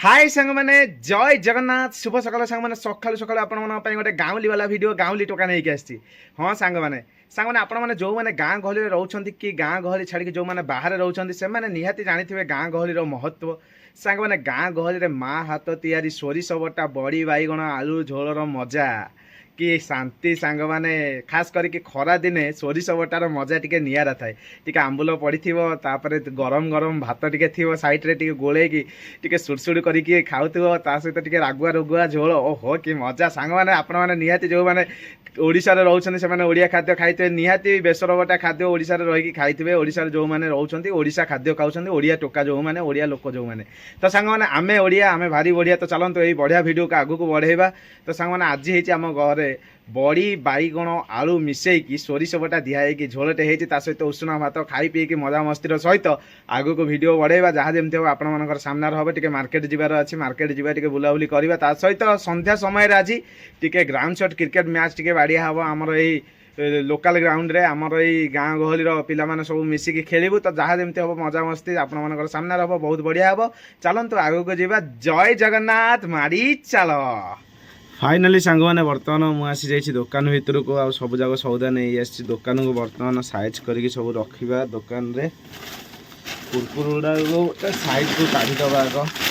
हाय सांग मैंने जय जगन्नाथ शुभ सकाल सांग मैंने सकाल सकाल आपण गोटे गाँवली वाला वीडियो गाँवली टोका नहीं आसी हाँ सांग मैंने आपण मैंने जो मैंने गाँ गहली रोच कि गाँ गहली छाड़ी जो मैंने बाहर रोच से निहाती जानी गाँ गहली महत्व सांग मैंने गाँ गहली माँ हाथ तैयारी सोरिष बटा बड़ी बैगण आलू झोलर मजा कि शांति सांग मैंने खास करके खरा दिने सोरिष बटार मजा टी निरा थाए टी आंबुल पड़ी तापर गरम गरम भात टी थी सैड्रे टी गोले टी सुड़सुड़ करके खाऊ ता सहित टी रागुआ रुगुआ झोल ओहो कि मजा सांग मैंने आपण मैंने निहाती जो मैंने ओडिशा रे रोचन से माने ओडिया खाद्य खाइते निहाती बेसर बटा खाद्य ओडिशा रे रही खाइथिबे ओडिशा रे जो माने रहउछंती ओडिशा खाद्य खाउछंती ओडिया टोका जो माने ओडिया लोक जो माने तो सांग माने आमे ओडिया आमे भारी बढ़िया तो चलंतो एई बढ़िया वीडियो का आगु को बढ़ेबा तो सांग माने आज हेची आम घरे बड़ी बैगण आलू मिसेकी सोरिष बटा दिहाई कि झोलटे होती सहित उषुना भात खाई पीकी मजा मस्तीर सहित आगु को वीडियो बढ़ेबा जहाँ जमी हम आपण सामने हम टे मार्केट जीवार अच्छी मार्केट जीवा टे बुलाबुली करवा ता सहित संध्या समय आज टे ग्राउंड शॉट क्रिकेट मैच टे बाड़िया हम आमर यही लोकल ग्राउंड रे आमर यही गाँ गहली पिला माने सब मिसिकी खेलबू तो जहाँ जमी हम मजा मस्ती आपण सामने हम बहुत बढ़िया हम चलतु आगु को जीवा जय जगन्नाथ मारी चल फाइनाली सांग मैंने बर्तमान मुझे जाइए दुकान भितर को आ सब जगह सौदा नहीं आसी दुकान को बर्तमान साइज करके सब रखा दुकान रे कुरकुर गुड़ा को साइड को काढ़ीदबा आग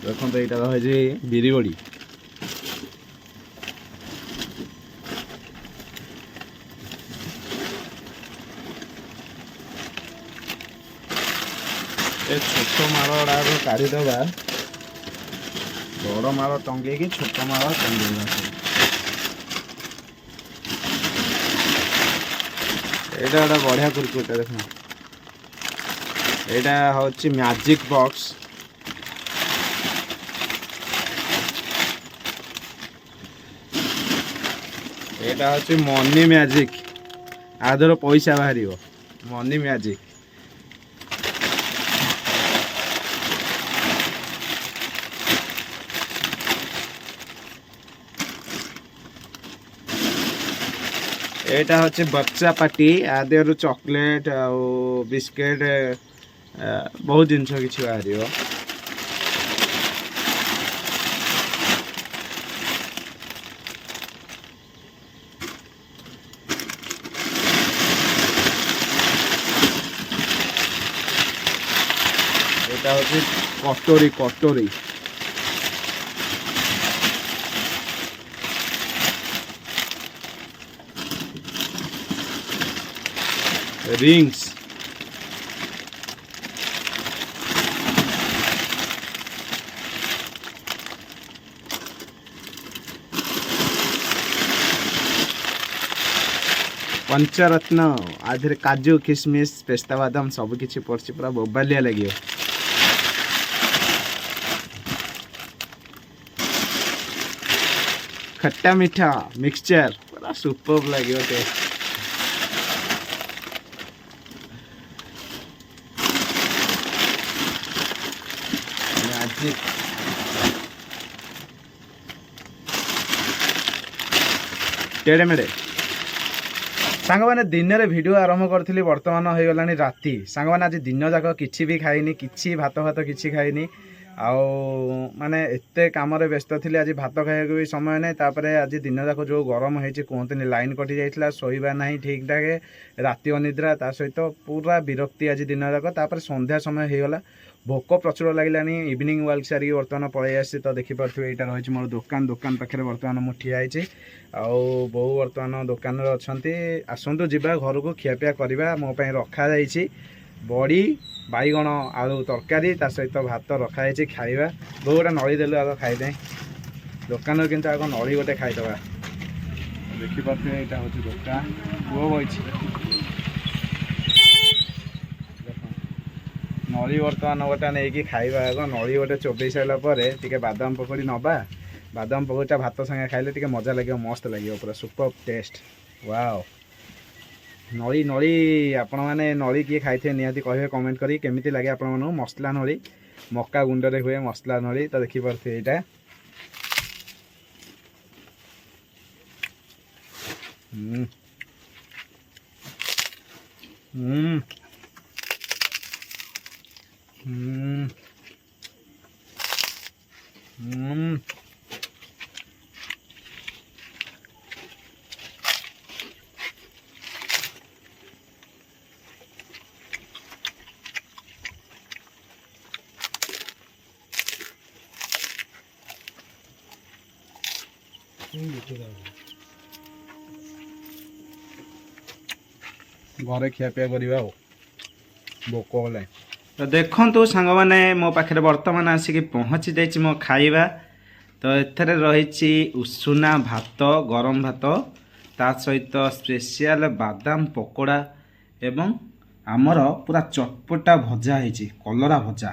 देखो तो यहाँ है बिरी बड़ी छोट माड़ा काढ़ीदबा बड़ माड़ टंगे कि छोट माड़ टंगे यहाँ गोटे बढ़िया कुरकुरटा देख यहाँ हूँ मैजिक बॉक्स यहाँ हूँ मनी मैजिक आदर पैसा बाहर मनी मैजिक यहाँ हूँ बच्चा पार्टी आदि चॉकलेट आ बिस्किट बहुत जिनस कि बाहर कटोरी कटोरी रिंग्स पंचरत्न आधे काजू किशमिश पेस्ता बादाम सब किसी पड़ी पूरा बोबालिया लगे खट्टा मीठा मिक्सचर पूरा सुपर लगे टेस्ट टेढ़े मेढ़े सांग मैंने दिन में वीडियो आरंभ करी बर्तमान हो गला राति सांग मैंने आज दिन जाक कि भी खाइनी कि भात भात कि खाइनी आउ माने एते काम व्यस्त थी आज भात खाया भी समय नहीं तापर आज दिन जाक जो गरम होती कहते लाइन कटि जाइए शोबा ना ठीक ठाक राति अनिद्रा ता सहित पूरा विरक्ति आज दिन जाक तापर संध्या समय हो गला भोक प्रचुर लगे इवनिंग वाक सारी बर्तमान पलि आसी तो देखिपे यहाँ रही मोर दुकान दुकान पाखे बर्तमान मुझे ठिया आउ बो बर्तमान दुकान अच्छा आसतु जा घर को खियापिया करवा मोपाई रखा बड़ी बैगण आलू तरकारी सहित भात रखाई खाଇବା बो गोटे नड़ी देलु आग खाईदे दुकान किंतु आग नड़ी गोटे खाईदबा देखिपे यहाँ हूँ दुकान पुओ बही नड़ी बर्तमान गोटे नहीं खाଇବା आग नड़ी गोटे चोबई सारापर टे बादाम पकड़ी नवा बादाम पकड़टा भात संगे खाइले टे मजा लगे मस्त लगे पूरा सुपर टेस्ट वाओ नली नली आपण मैंने नली किए खाई निहाती कहे कमेंट करी केमिति लगे आपण मानू मसला नली मक्का गुंडे हुए मसला नली तो देखिपे यहाँ घरे खियापिया करवा भोक गला तो देखु सांग मैंने मो पाखे बर्तमान आसिक पहुँची जाइए मो खाइबा तो एथरे रही उषुना भात गरम भात ता सहित स्पेशल बादाम पकोड़ा एवं आमर पूरा चटपटा भजा है कलरा भजा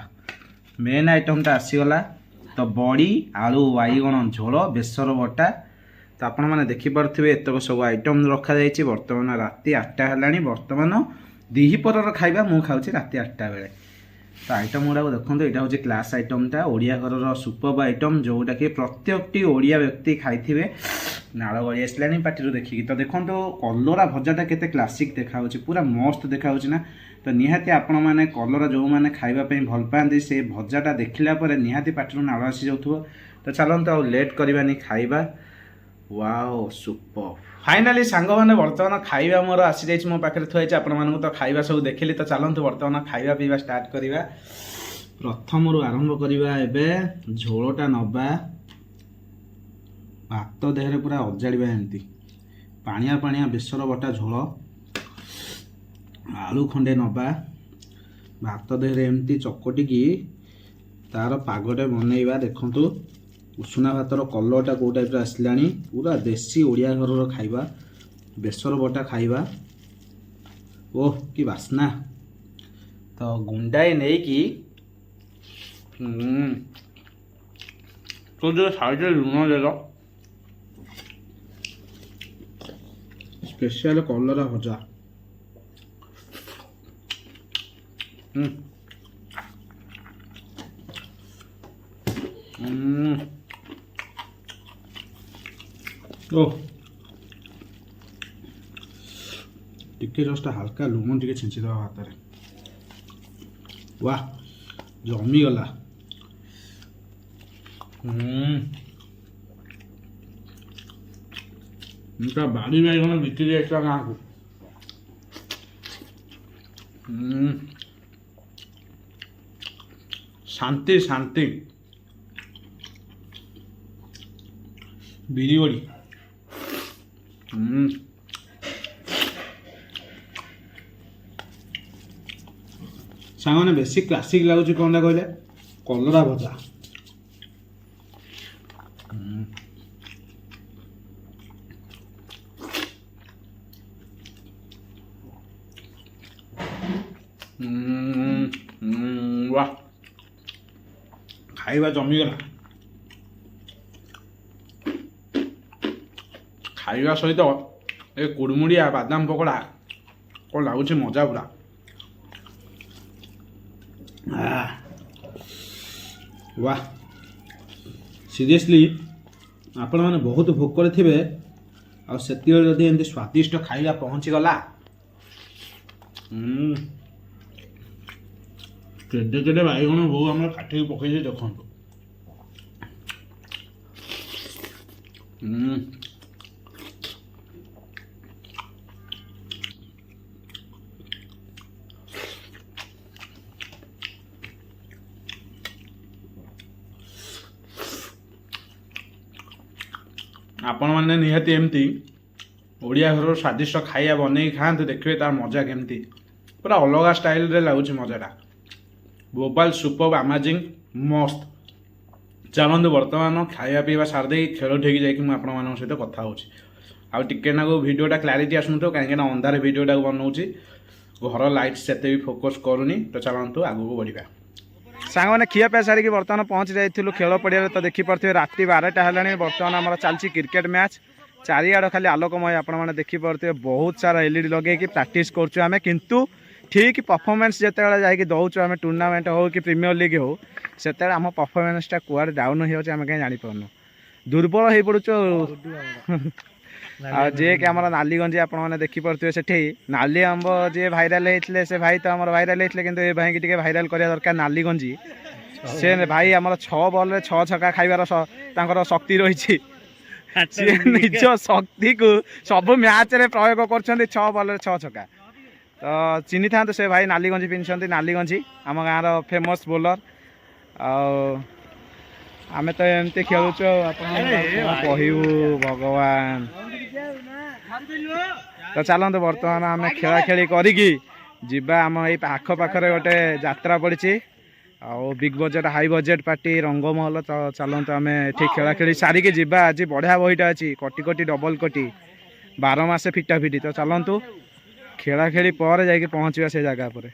मेन आइटमटा आसीगला तो बड़ी आलू बाइगण झोल बेसर बटा तो आपण मैंने देखिपे एतक सब आइटम रखा जाइए बर्तमान राति 8टा है बर्तमान दिहिपर खाइबा मु खाऊँ राति 8टा बेले तो आइटम गुड़ा देखो यहाँ हूँ क्लास आइटमटा ओडिया घर सुपर आइटम जोटा कि प्रत्येकटी ओडिया व्यक्ति खाइथिबे नाड़ गड़ी आसलानी पार्टी देखिकी तो देखो कलरा भजाटा केते क्लासिक देखा पूरा मस्त देखा ना तो निहाती आपण मैंने कलरा जो मैंने खाइबापी भल पाती से भजाटा देखला निहाती पार्टी नाड़ आसी जाऊँ तो चलते आ लेट करवानी खाइबा वाओ सुपर फाइनाली सांग मैंने बर्तमान खाइबा मोर आसी जाइए मो पाखे थुआई आपण मानू तो खाइबा सब देखिली तो चलते बर्तमान खाइबा पीवा स्टार्ट करवा प्रथम आरंभ करवा एबे झोलटा नबा भात देहरे पूरा अजाड़ा एमती पानिया पानिया बेसर बटा झोल आलू खंडे नबा भात देहरे एमती चकटिकी तार पागटे बनइबा देखंतु उषुना भातर कलरटा कौ टाइप आसला पूरा देसी ओडिया घर खाइबा बेसर बटा खाइबा ओह कि बास्ना तो गुंडाए नहीं कि तो जो साइड लुण देल स्पेशल कलरा भजा ओह टिके जस्ट हल्का लुण टिके छिंची दवा हाथ में वाह जमी गला बाड़ी बैगन बिकी जाइए गाँव को शांति शांति बिरी बड़ी सांग बेसी क्लासिक लगुच कौन कहले कलरा भजा वाह खाइबा जमीगला खाइबा सहित ए कुड़मुड़िया बादाम पकोड़ा कौन लगुच मजा पूरा वाह सीरियसली आपण मैंने बहुत भोक थे आती एमती स्वादिष्ट खाइबा पहुँची गला केडे केडे बैगण बो आम काटिक पकई देखु आपण मैंने निहाती एमती ओडिया घर स्वादिष्ट खाइया बनई खाते देखिए तार मजा केमती पूरा अलग स्टाइल रे लगुच मजाटा भोपाल सुपर अमेजिंग मस्त चलते बर्तमान खाया पीवा सारदे खेल ठेकी जाकि मुझे सहित कथा हो टिके भिडियोटा क्लारीटी आसुन तो कहीं अंधार भिडियोटा बनाऊँगी घर लाइट से भी फोकस करूनी तो चलतु आगू बढ़ा सांग मैंने खिया पे सारिकी बर्तमान पहुँची जाइलु खेल पड़िया तो देखिपे राति 12टा है बर्तमान आम चलती क्रिकेट मैच चारिआड खाली आलोकमय आपने देखिपे बहुत सारा एलईडी लगे प्राक्ट करें किंतु ठीक परफॉर्मेंस जिते जाकि दौचु आम टूर्नामेंट हो कि प्रीमियर लीग हो से आम परफॉर्मेंसटा कुआडे डाउन हो कहीं जापारन दुर्बल हो पड़ू जे कि आम नालीगंजी आपने देखिपे से नाली आंब जी भाइराल होते से भाई तो आम भाइराल होते कि ये भाई की भाइराल करा दरकार नालीगंजी से भाई आम 6 बॉल 6 छक्का खाइबार शक्ति रही निज शक्ति को सब मैच रे प्रयोग कर 6 बॉल 6 छक्का तो चिन्ह था से भाई नालीगंजी पिंधि नालीगंजी आम गाँव फेमस बोलर आमे तो एमती खेलुच कहू भगवान तो चलते बर्तमान आम खेला खेली करी आम ये आख पाखे गोटे यात्रा पड़ी big budget high budget party Rangmahal तो चलते आम ये खेला खेली सारिकी जीवा आज बढ़िया बहीटा अच्छी कोटी कोटी डबल कोटी 12 मास फिटा फिटी तो चलतु खेला खेली पर जाकि पहुँचा से जगह पर।